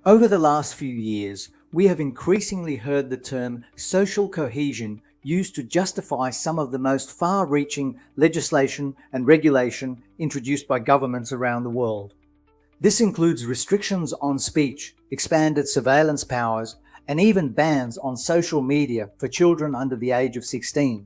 Over the last few years, we have increasingly heard the term social cohesion used to justify some of the most far-reaching legislation and regulation introduced by governments around the world. This includes restrictions on speech, expanded surveillance powers, and even bans on social media for children under the age of 16.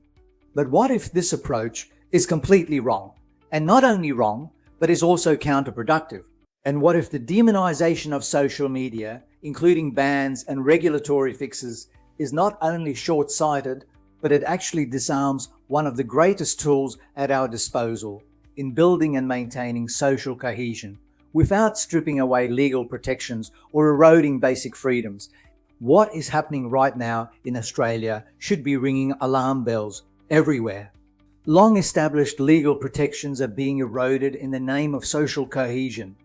But what if this approach is completely wrong? And not only wrong, but is also counterproductive? And what if the demonization of social media, including bans and regulatory fixes, is not only short-sighted, but it actually disarms one of the greatest tools at our disposal in building and maintaining social cohesion, without stripping away legal protections or eroding basic freedoms? What is happening right now in Australia should be ringing alarm bells everywhere. Long-established legal protections are being eroded in the name of social cohesion.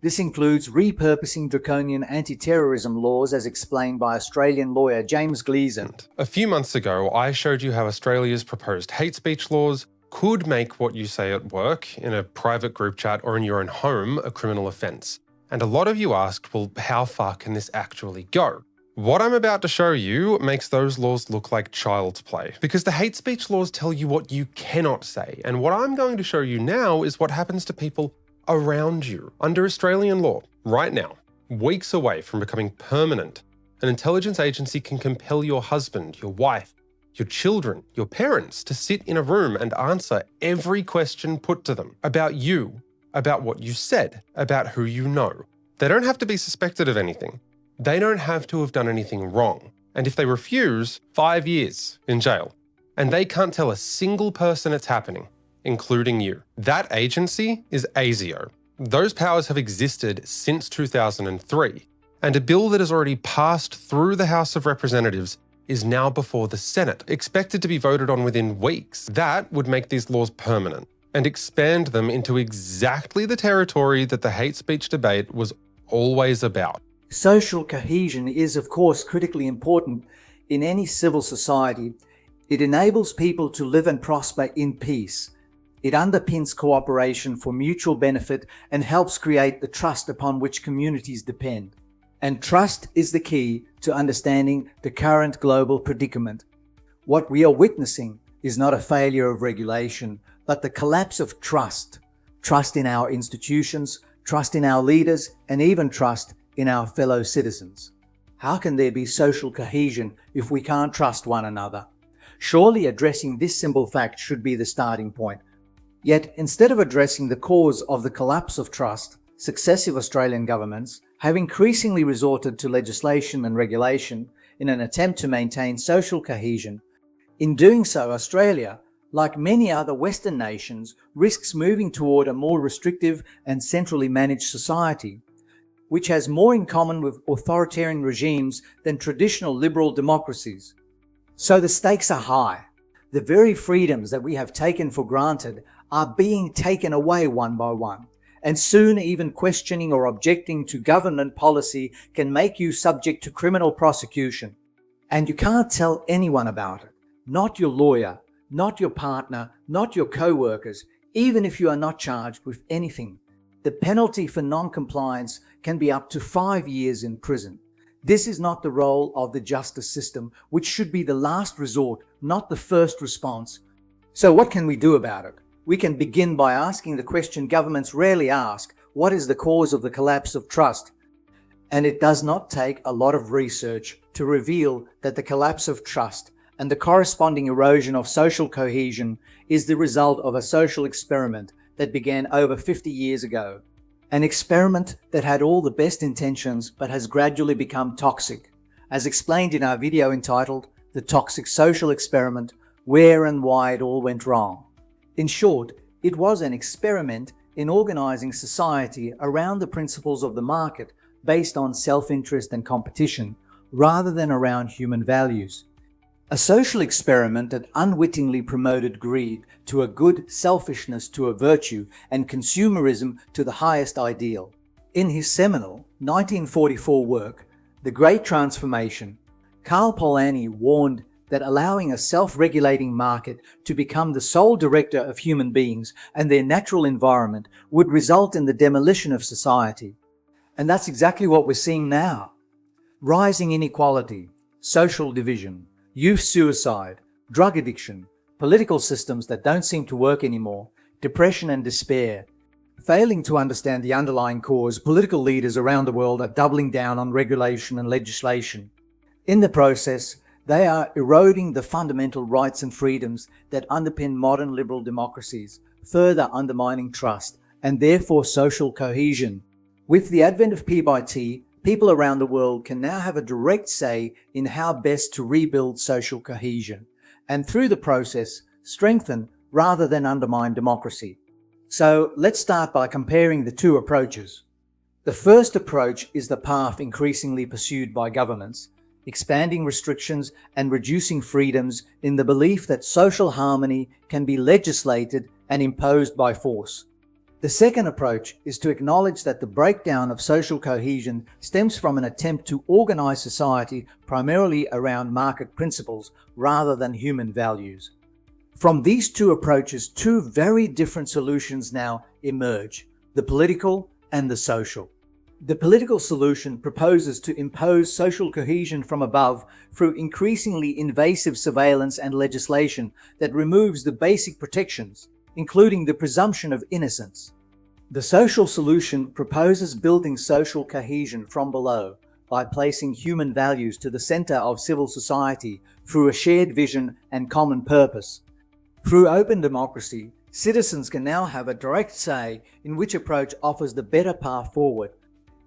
This includes repurposing draconian anti-terrorism laws as explained by Australian lawyer James Gleeson. A few months ago, I showed you how Australia's proposed hate speech laws could make what you say at work, in a private group chat or in your own home, a criminal offence. And a lot of you asked, well, how far can this actually go? What I'm about to show you makes those laws look like child's play, because the hate speech laws tell you what you cannot say. And what I'm going to show you now is what happens to people around you. Under Australian law, right now, weeks away from becoming permanent, an intelligence agency can compel your husband, your wife, your children, your parents to sit in a room and answer every question put to them about you, about what you said, about who you know. They don't have to be suspected of anything. They don't have to have done anything wrong. And if they refuse, 5 years in jail. And they can't tell a single person it's happening, including you. That agency is ASIO. Those powers have existed since 2003, and a bill that has already passed through the House of Representatives is now before the Senate, expected to be voted on within weeks. That would make these laws permanent and expand them into exactly the territory that the hate speech debate was always about. Social cohesion is, of course, critically important in any civil society. It enables people to live and prosper in peace. It underpins cooperation for mutual benefit and helps create the trust upon which communities depend. And trust is the key to understanding the current global predicament. What we are witnessing is not a failure of regulation, but the collapse of trust. Trust in our institutions, trust in our leaders, and even trust in our fellow citizens. How can there be social cohesion if we can't trust one another? Surely addressing this simple fact should be the starting point. Yet, instead of addressing the cause of the collapse of trust, successive Australian governments have increasingly resorted to legislation and regulation in an attempt to maintain social cohesion. In doing so, Australia, like many other Western nations, risks moving toward a more restrictive and centrally managed society, which has more in common with authoritarian regimes than traditional liberal democracies. So the stakes are high. The very freedoms that we have taken for granted are being taken away one by one. And soon even questioning or objecting to government policy can make you subject to criminal prosecution. And you can't tell anyone about it. Not your lawyer, not your partner, not your co-workers, even if you are not charged with anything. The penalty for non-compliance can be up to 5 years in prison. This is not the role of the justice system, which should be the last resort, not the first response. So what can we do about it? We can begin by asking the question governments rarely ask: what is the cause of the collapse of trust? And it does not take a lot of research to reveal that the collapse of trust and the corresponding erosion of social cohesion is the result of a social experiment that began over 50 years ago. An experiment that had all the best intentions but has gradually become toxic, as explained in our video entitled "The Toxic Social Experiment: Where and Why It All Went Wrong." In short, it was an experiment in organizing society around the principles of the market based on self-interest and competition, rather than around human values. A social experiment that unwittingly promoted greed to a good, selfishness to a virtue, and consumerism to the highest ideal. In his seminal 1944 work, The Great Transformation, Karl Polanyi warned that allowing a self-regulating market to become the sole director of human beings and their natural environment would result in the demolition of society. And that's exactly what we're seeing now. Rising inequality, social division, youth suicide, drug addiction, political systems that don't seem to work anymore, depression and despair. Failing to understand the underlying cause, political leaders around the world are doubling down on regulation and legislation. In the process, they are eroding the fundamental rights and freedoms that underpin modern liberal democracies, further undermining trust and therefore social cohesion. With the advent of PByT, people around the world can now have a direct say in how best to rebuild social cohesion, and through the process, strengthen rather than undermine democracy. So let's start by comparing the two approaches. The first approach is the path increasingly pursued by governments, expanding restrictions and reducing freedoms in the belief that social harmony can be legislated and imposed by force. The second approach is to acknowledge that the breakdown of social cohesion stems from an attempt to organize society primarily around market principles rather than human values. From these two approaches, two very different solutions now emerge: the political and the social. The political solution proposes to impose social cohesion from above through increasingly invasive surveillance and legislation that removes the basic protections, including the presumption of innocence. The social solution proposes building social cohesion from below by placing human values to the center of civil society through a shared vision and common purpose. Through open democracy, citizens can now have a direct say in which approach offers the better path forward.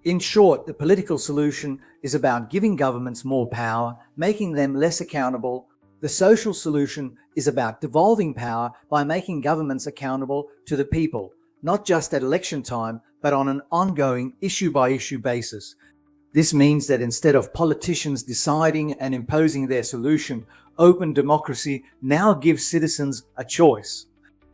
In short, the political solution is about giving governments more power, making them less accountable. The social solution is about devolving power by making governments accountable to the people, not just at election time, but on an ongoing issue-by-issue basis. This means that instead of politicians deciding and imposing their solution, open democracy now gives citizens a choice.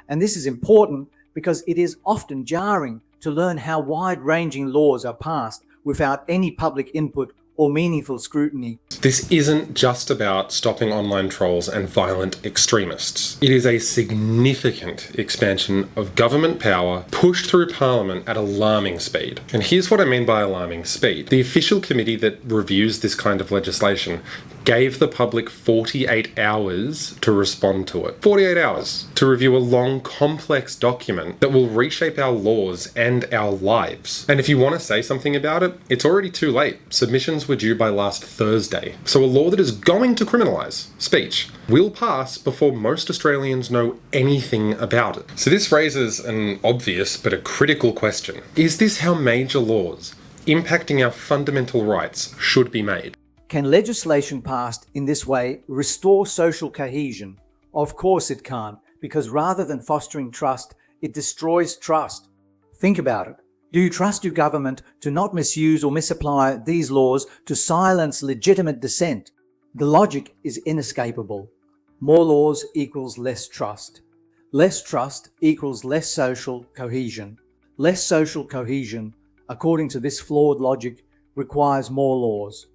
And this is important because it is often jarring to learn how wide-ranging laws are passed without any public input or meaningful scrutiny. This isn't just about stopping online trolls and violent extremists. It is a significant expansion of government power pushed through Parliament at alarming speed. And here's what I mean by alarming speed. The official committee that reviews this kind of legislation gave the public 48 hours to respond to it. 48 hours to review a long, complex document that will reshape our laws and our lives. And if you want to say something about it, it's already too late. Submissions were due by last Thursday. So a law that is going to criminalise speech will pass before most Australians know anything about it. So this raises an obvious but a critical question. Is this how major laws impacting our fundamental rights should be made? Can legislation passed in this way restore social cohesion? Of course it can't, because rather than fostering trust, it destroys trust. Think about it. Do you trust your government to not misuse or misapply these laws to silence legitimate dissent? The logic is inescapable. More laws equals less trust. Less trust equals less social cohesion. Less social cohesion, according to this flawed logic, requires more laws.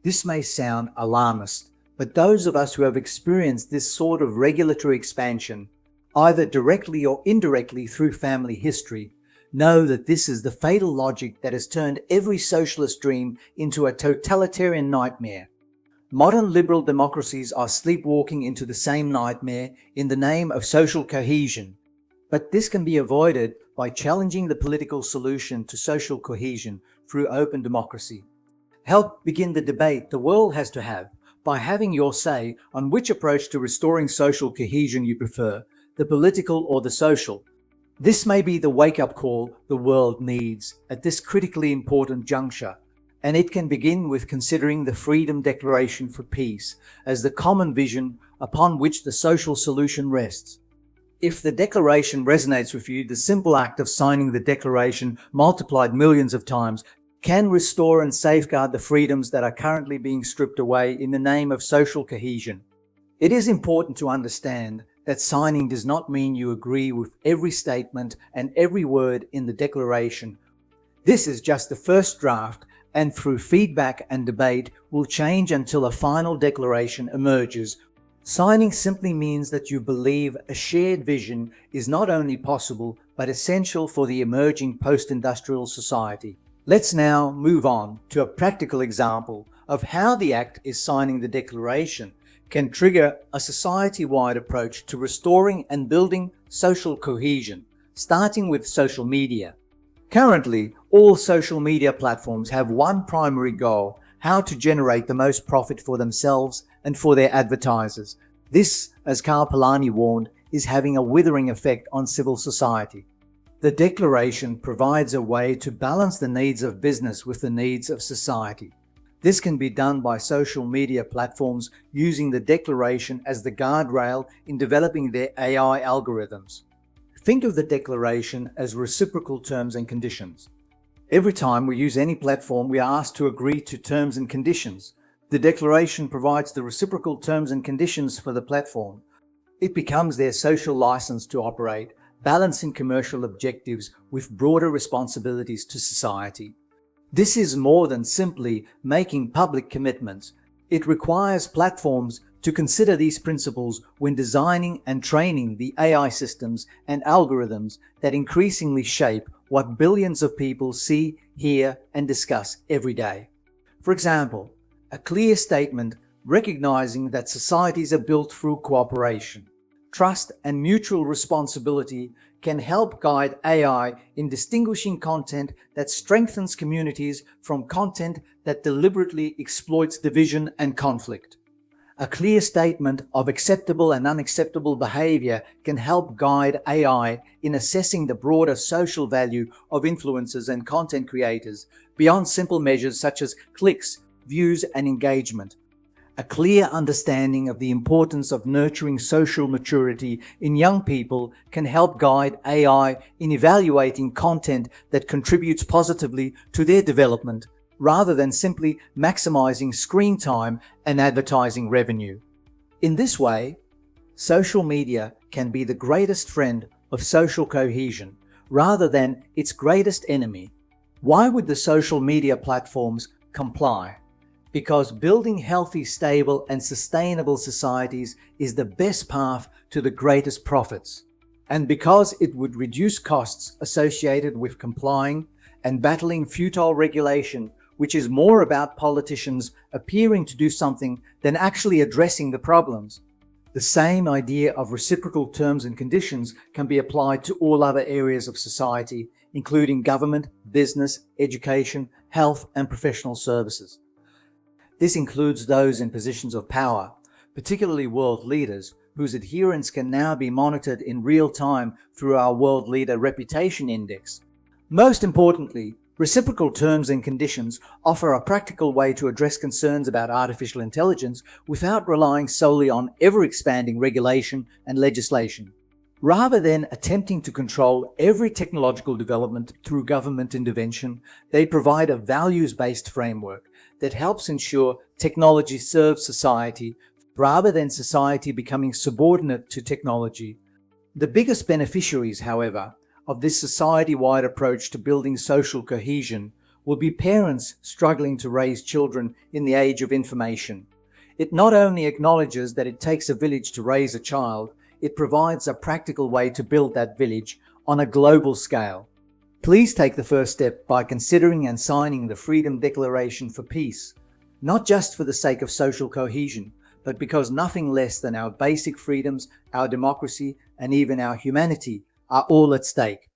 This may sound alarmist, but those of us who have experienced this sort of regulatory expansion, either directly or indirectly through family history, know that this is the fatal logic that has turned every socialist dream into a totalitarian nightmare. Modern liberal democracies are sleepwalking into the same nightmare in the name of social cohesion. But this can be avoided by challenging the political solution to social cohesion through open democracy. Help begin the debate the world has to have by having your say on which approach to restoring social cohesion you prefer, the political or the social. This may be the wake-up call the world needs at this critically important juncture, and it can begin with considering the Freedom Declaration for Peace as the common vision upon which the social solution rests. If the declaration resonates with you, the simple act of signing the declaration multiplied millions of times can restore and safeguard the freedoms that are currently being stripped away in the name of social cohesion. It is important to understand that signing does not mean you agree with every statement and every word in the declaration. This is just the first draft, and through feedback and debate will change until a final declaration emerges. Signing simply means that you believe a shared vision is not only possible but essential for the emerging post-industrial society. Let's now move on to a practical example of how the act is signing the declaration can trigger a society-wide approach to restoring and building social cohesion, starting with social media. Currently, all social media platforms have one primary goal: how to generate the most profit for themselves and for their advertisers. This, as Karl Polanyi warned, is having a withering effect on civil society. The declaration provides a way to balance the needs of business with the needs of society. This can be done by social media platforms using the declaration as the guardrail in developing their AI algorithms. Think of the declaration as reciprocal terms and conditions. Every time we use any platform, we are asked to agree to terms and conditions. The declaration provides the reciprocal terms and conditions for the platform. It becomes their social license to operate, balancing commercial objectives with broader responsibilities to society. This is more than simply making public commitments. It requires platforms to consider these principles when designing and training the AI systems and algorithms that increasingly shape what billions of people see, hear, and discuss every day. For example, a clear statement recognizing that societies are built through cooperation, trust, and mutual responsibility can help guide AI in distinguishing content that strengthens communities from content that deliberately exploits division and conflict. A clear statement of acceptable and unacceptable behavior can help guide AI in assessing the broader social value of influencers and content creators beyond simple measures such as clicks, views, and engagement. A clear understanding of the importance of nurturing social maturity in young people can help guide AI in evaluating content that contributes positively to their development, rather than simply maximizing screen time and advertising revenue. In this way, social media can be the greatest friend of social cohesion, rather than its greatest enemy. Why would the social media platforms comply? Because building healthy, stable, and sustainable societies is the best path to the greatest profits. And because it would reduce costs associated with complying and battling futile regulation, which is more about politicians appearing to do something than actually addressing the problems. The same idea of reciprocal terms and conditions can be applied to all other areas of society, including government, business, education, health, and professional services. This includes those in positions of power, particularly world leaders, whose adherence can now be monitored in real time through our World Leader Reputation Index. Most importantly, reciprocal terms and conditions offer a practical way to address concerns about artificial intelligence without relying solely on ever-expanding regulation and legislation. Rather than attempting to control every technological development through government intervention, they provide a values-based framework that helps ensure technology serves society rather than society becoming subordinate to technology. The biggest beneficiaries, however, of this society-wide approach to building social cohesion will be parents struggling to raise children in the age of information. It not only acknowledges that it takes a village to raise a child, it provides a practical way to build that village on a global scale. Please take the first step by considering and signing the Freedom Declaration for Peace, not just for the sake of social cohesion, but because nothing less than our basic freedoms, our democracy, and even our humanity are all at stake.